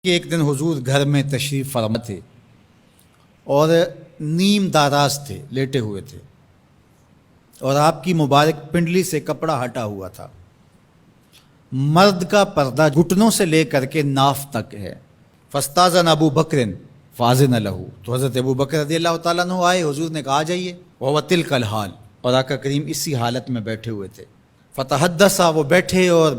کہ ایک دن حضور گھر میں تشریف فرما تھے اور نیم داراز تھے، لیٹے ہوئے تھے، اور آپ کی مبارک پنڈلی سے کپڑا ہٹا ہوا تھا۔ مرد کا پردہ گھٹنوں سے لے کر کے ناف تک ہے۔ فاستاذن ابو بکر فاذن لہ، تو حضرت ابو بکر رضی اللہ تعالیٰ عنہ آئے، حضور نے کہا آ جائیے۔ وہو تلک الحال، اور آقا کریم اسی حالت میں بیٹھے ہوئے تھے۔ فتحدث، وہ بیٹھے اور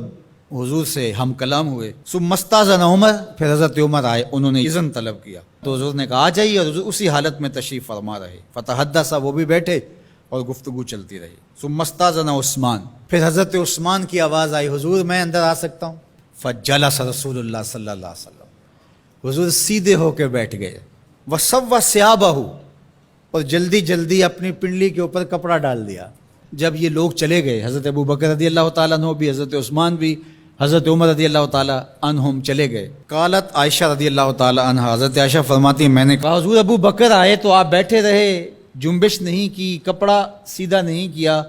حضور سے ہم کلام ہوئے۔ ثم استاذن عمر، پھر حضرت عمر آئے، انہوں نے اذن طلب کیا تو حضور نے کہا آ جائیے، اور حضور اسی حالت میں تشریف فرما رہے۔ فتحدث، وہ بھی بیٹھے اور گفتگو چلتی رہی۔ ثم استاذن عثمان، پھر حضرت عثمان کی آواز آئی، حضور میں اندر آ سکتا ہوں؟ فجلس رسول اللہ صلی اللہ علیہ وسلم، حضور سیدھے ہو کے بیٹھ گئے۔ وسوى ثيابه، اور جلدی جلدی اپنی پنڈلی کے اوپر کپڑا ڈال دیا۔ جب یہ لوگ چلے گئے، حضرت ابو بکر رضی اللہ تعالیٰ عنہ بھی، حضرت عثمان بھی، حضرت عمر رضی اللہ تعالیٰ عنہم چلے گئے۔ قالت عائشہ رضی اللہ تعالیٰ عنہ، حضرت عائشہ فرماتی ہیں میں نے کہا حضور ابو بکر آئے تو آپ بیٹھے رہے، جنبش نہیں کی، کپڑا سیدھا نہیں کیا۔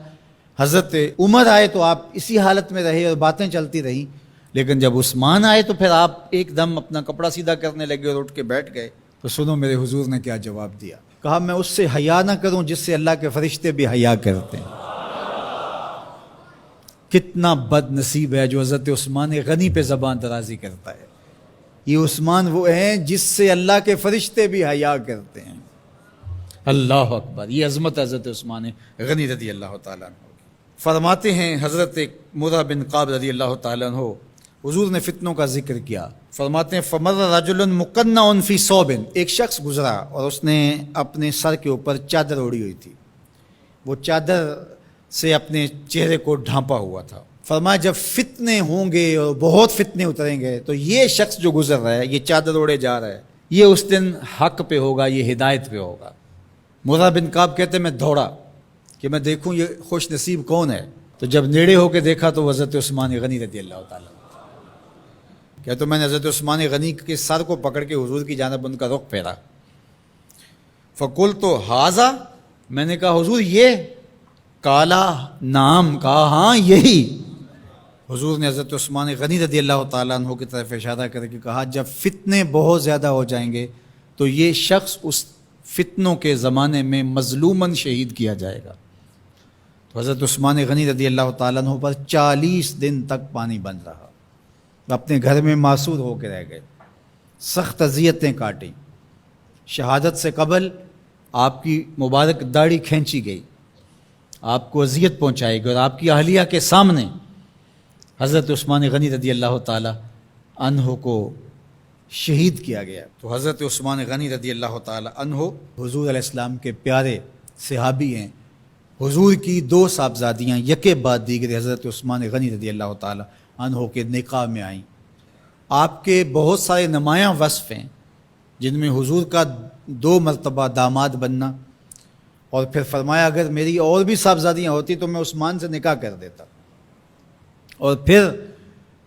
حضرت عمر آئے تو آپ اسی حالت میں رہے اور باتیں چلتی رہیں، لیکن جب عثمان آئے تو پھر آپ ایک دم اپنا کپڑا سیدھا کرنے لگے اور اٹھ کے بیٹھ گئے۔ تو سنو میرے حضور نے کیا جواب دیا۔ کہا میں اس سے حیا نہ کروں جس سے اللہ کے فرشتے بھی حیا کرتے ہیں۔ کتنا بد نصیب ہے جو حضرت عثمان غنی پہ زبان درازی کرتا ہے۔ یہ عثمان وہ ہیں جس سے اللہ کے فرشتے بھی حیا کرتے ہیں۔ اللہ اکبر، یہ عظمت حضرت عثمان غنی رضی اللہ تعالیٰ عنہ۔ فرماتے ہیں حضرت مرہ بن قاب رضی اللہ تعالیٰ عنہ، حضور نے فتنوں کا ذکر کیا، فرماتے ہیں فمر رجل مقنع فی ثوب، ایک شخص گزرا اور اس نے اپنے سر کے اوپر چادر اوڑی ہوئی تھی، وہ چادر سے اپنے چہرے کو ڈھانپا ہوا تھا۔ فرمایا جب فتنے ہوں گے اور بہت فتنے اتریں گے تو یہ شخص جو گزر رہا ہے، یہ چادر اوڑے جا رہا ہے، یہ اس دن حق پہ ہوگا، یہ ہدایت پہ ہوگا۔ مرہ بن قاب کہتے ہیں میں دوڑا کہ میں دیکھوں یہ خوش نصیب کون ہے، تو جب نیڑے ہو کے دیکھا تو حضرت عثمان غنی رضی اللہ تعالیٰ، کیا تو میں نے حضرت عثمان غنی کے سر کو پکڑ کے حضور کی جانب ان کا رخ پھیرا۔ فقلت ھذا، میں نے کہا حضور یہ؟ کالا نام، کہا ہاں یہی۔ حضور نے حضرت عثمان غنی رضی اللہ تعالیٰ عنہ کی طرف اشارہ کر کے کہا جب فتنے بہت زیادہ ہو جائیں گے تو یہ شخص اس فتنوں کے زمانے میں مظلوماً شہید کیا جائے گا۔ تو حضرت عثمان غنی رضی اللہ تعالیٰ عنہ پر 40 دن تک پانی بن رہا، اپنے گھر میں معصور ہو کے رہ گئے، سخت اذیتیں کاٹیں۔ شہادت سے قبل آپ کی مبارک داڑھی کھینچی گئی، آپ کو اذیت پہنچائی گئی، اور آپ کی اہلیہ کے سامنے حضرت عثمان غنی رضی اللہ تعالی عنہ کو شہید کیا گیا۔ تو حضرت عثمان غنی رضی اللہ تعالی عنہ حضور علیہ السلام کے پیارے صحابی ہیں۔ حضور کی 2 صاحبزادیاں یکے بعد دیگرے حضرت عثمان غنی رضی اللہ تعالی عنہ کے نکاح میں آئیں۔ آپ کے بہت سارے نمایاں وصف ہیں جن میں حضور کا 2 مرتبہ داماد بننا، اور پھر فرمایا اگر میری اور بھی صاحبزادیاں ہوتی تو میں عثمان سے نکاح کر دیتا، اور پھر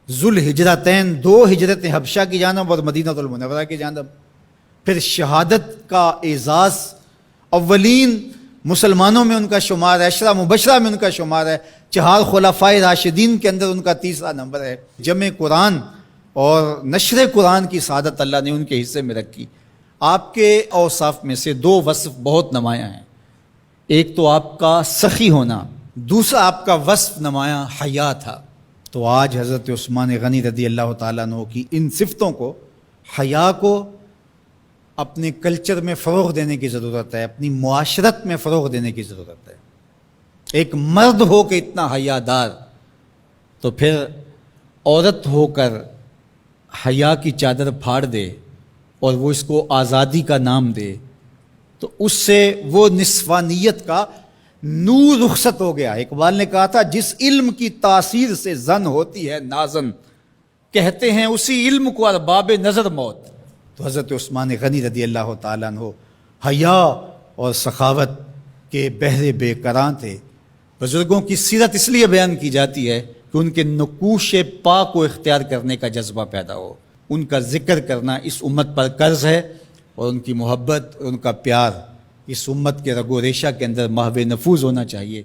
ذوالہجرتین 2 ہجرتیں حبشہ کی جانب اور مدینہ المنورہ کی جانب، پھر شہادت کا اعزاز، اولین مسلمانوں میں ان کا شمار ہے، 10 مبشرہ میں ان کا شمار ہے، 4 خلفائے راشدین کے اندر ان کا 3را نمبر ہے۔ جمع قرآن اور نشر قرآن کی سعادت اللہ نے ان کے حصے میں رکھی۔ آپ کے اوصاف میں سے 2 وصف بہت نمایاں ہیں، ایک تو آپ کا سخی ہونا، دوسرا آپ کا وصف نمایاں حیا تھا۔ تو آج حضرت عثمان غنی رضی اللہ تعالیٰ عنہ کی ان صفتوں کو، حیا کو اپنے کلچر میں فروغ دینے کی ضرورت ہے، اپنی معاشرت میں فروغ دینے کی ضرورت ہے۔ ایک مرد ہو کے اتنا حیا دار، تو پھر عورت ہو کر حیا کی چادر پھاڑ دے اور وہ اس کو آزادی کا نام دے، تو اس سے وہ نسوانیت کا نور رخصت ہو گیا۔ اقبال نے کہا تھا جس علم کی تاثیر سے زن ہوتی ہے نازن، کہتے ہیں اسی علم کو ارباب نظر موت۔ تو حضرت عثمان غنی رضی اللہ تعالیٰ عنہ حیا اور سخاوت کے بہرے بے کراں تھے۔ بزرگوں کی سیرت اس لیے بیان کی جاتی ہے کہ ان کے نقوش پا کو اختیار کرنے کا جذبہ پیدا ہو۔ ان کا ذکر کرنا اس امت پر قرض ہے، اور ان کی محبت، ان کا پیار اس امت کے رگ و ریشہ کے اندر محو نفوذ ہونا چاہیے۔